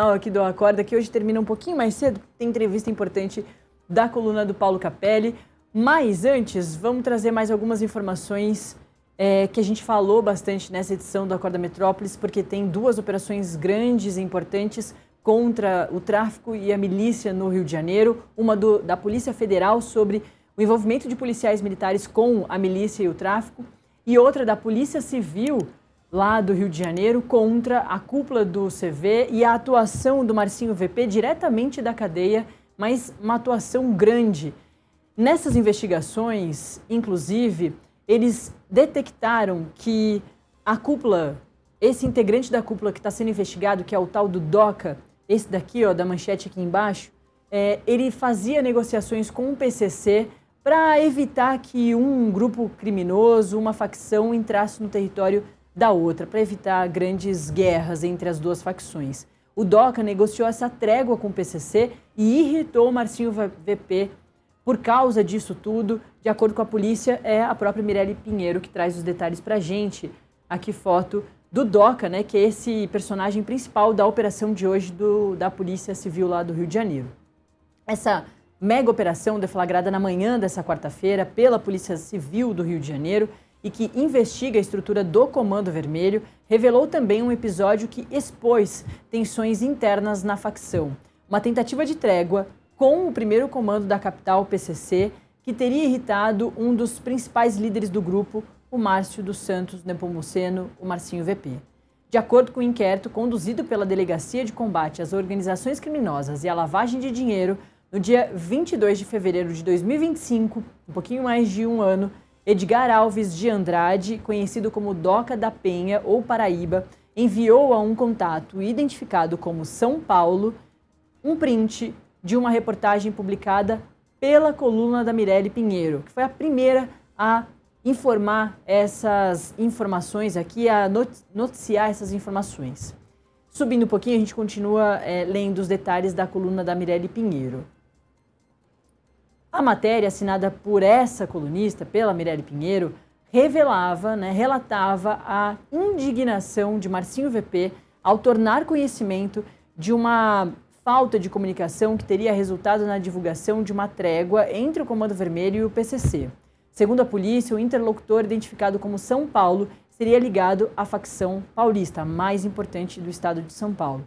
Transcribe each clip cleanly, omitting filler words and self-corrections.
Aqui do Acorda, que hoje termina um pouquinho mais cedo, tem entrevista importante da coluna do Paulo Capelli. Mas antes, vamos trazer mais algumas informações que a gente falou bastante nessa edição do Acorda Metrópolis, porque tem duas operações grandes e importantes contra o tráfico e a milícia no Rio de Janeiro. Uma da Polícia Federal sobre o envolvimento de policiais militares com a milícia e o tráfico, e outra da Polícia Civil lá do Rio de Janeiro contra a cúpula do CV e a atuação do Marcinho VP diretamente da cadeia, mas uma atuação grande. Nessas investigações, inclusive, eles detectaram que a cúpula, esse integrante da cúpula que está sendo investigado, que é o tal do Doca, esse daqui, ó, da manchete aqui embaixo, ele fazia negociações com o PCC para evitar que um grupo criminoso, uma facção, entrasse no território da outra, para evitar grandes guerras entre as duas facções. O Doca negociou essa trégua com o PCC e irritou o Marcinho VP por causa disso tudo. De acordo com a polícia, é a própria Mirelle Pinheiro que traz os detalhes para a gente. Aqui foto do Doca, né, que é esse personagem principal da operação de hoje da Polícia Civil lá do Rio de Janeiro. Essa mega operação deflagrada na manhã dessa quarta-feira pela Polícia Civil do Rio de Janeiro e que investiga a estrutura do Comando Vermelho, revelou também um episódio que expôs tensões internas na facção. Uma tentativa de trégua com o primeiro comando da capital, PCC, que teria irritado um dos principais líderes do grupo, o Márcio dos Santos Nepomuceno, o Marcinho VP. De acordo com o inquérito conduzido pela Delegacia de Combate às Organizações Criminosas e à Lavagem de Dinheiro, no dia 22 de fevereiro de 2025, um pouquinho mais de um ano, Edgar Alves de Andrade, conhecido como Doca da Penha ou Paraíba, enviou a um contato identificado como São Paulo um print de uma reportagem publicada pela coluna da Mirelle Pinheiro, que foi a primeira a informar essas informações aqui, a noticiar essas informações. Subindo um pouquinho, a gente continua lendo os detalhes da coluna da Mirelle Pinheiro. A matéria assinada por essa colunista, pela Mirelle Pinheiro, relatava a indignação de Marcinho VP ao tornar conhecimento de uma falta de comunicação que teria resultado na divulgação de uma trégua entre o Comando Vermelho e o PCC. Segundo a polícia, o interlocutor identificado como São Paulo seria ligado à facção paulista, a mais importante do estado de São Paulo.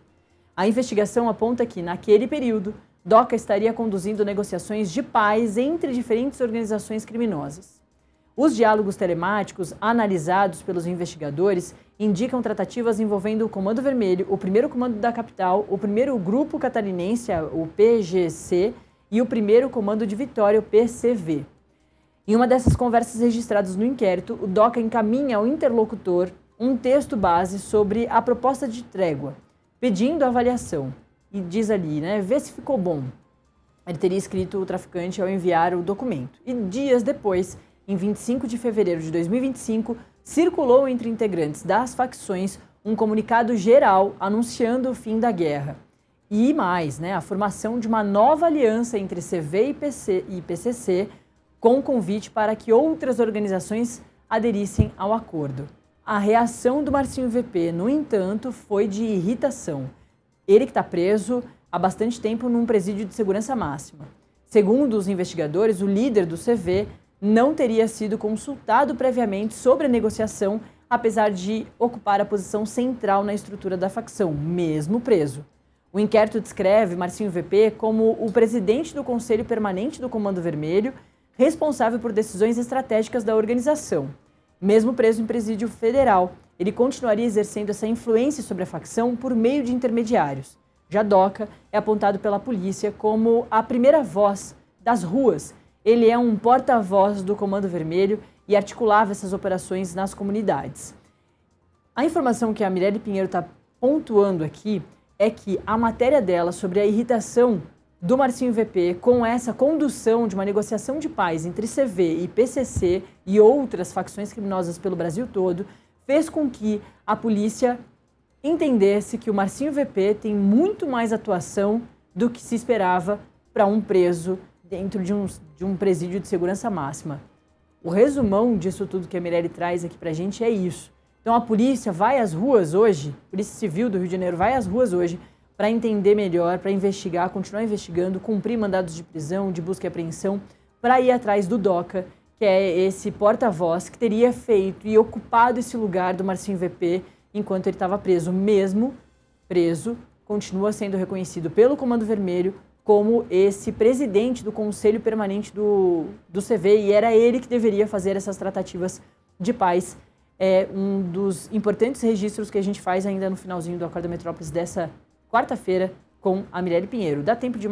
A investigação aponta que, naquele período, Doca estaria conduzindo negociações de paz entre diferentes organizações criminosas. Os diálogos telemáticos analisados pelos investigadores indicam tratativas envolvendo o Comando Vermelho, o primeiro comando da capital, o primeiro grupo catarinense, o PGC, e o primeiro comando de Vitória, o PCV. Em uma dessas conversas registradas no inquérito, o Doca encaminha ao interlocutor um texto base sobre a proposta de trégua, pedindo avaliação. E diz ali, vê se ficou bom. Ele teria escrito o traficante ao enviar o documento. E dias depois, em 25 de fevereiro de 2025, circulou entre integrantes das facções um comunicado geral anunciando o fim da guerra. E mais, a formação de uma nova aliança entre CV e PCC, com convite para que outras organizações aderissem ao acordo. A reação do Marcinho VP, no entanto, foi de irritação. Ele que está preso há bastante tempo num presídio de segurança máxima. Segundo os investigadores, o líder do CV não teria sido consultado previamente sobre a negociação, apesar de ocupar a posição central na estrutura da facção, mesmo preso. O inquérito descreve Marcinho VP como o presidente do Conselho Permanente do Comando Vermelho, responsável por decisões estratégicas da organização. Mesmo preso em presídio federal, ele continuaria exercendo essa influência sobre a facção por meio de intermediários. Já Doca é apontado pela polícia como a primeira voz das ruas. Ele é um porta-voz do Comando Vermelho e articulava essas operações nas comunidades. A informação que a Mirelle Pinheiro está pontuando aqui é que a matéria dela sobre a irritação do Marcinho VP com essa condução de uma negociação de paz entre CV e PCC e outras facções criminosas pelo Brasil todo fez com que a polícia entendesse que o Marcinho VP tem muito mais atuação do que se esperava para um preso dentro de um presídio de segurança máxima. O resumão disso tudo que a Mirelle traz aqui para a gente é isso. Então a polícia vai às ruas hoje, a Polícia Civil do Rio de Janeiro vai às ruas hoje para entender melhor, para investigar, continuar investigando, cumprir mandados de prisão, de busca e apreensão, para ir atrás do DOCA, que é esse porta-voz que teria feito e ocupado esse lugar do Marcinho VP enquanto ele estava preso. Mesmo preso, continua sendo reconhecido pelo Comando Vermelho como esse presidente do Conselho Permanente do CV, e era ele que deveria fazer essas tratativas de paz. É um dos importantes registros que a gente faz ainda no finalzinho do Acorda Metrópolis dessa quarta-feira com a Mirelle Pinheiro. Dá tempo de mais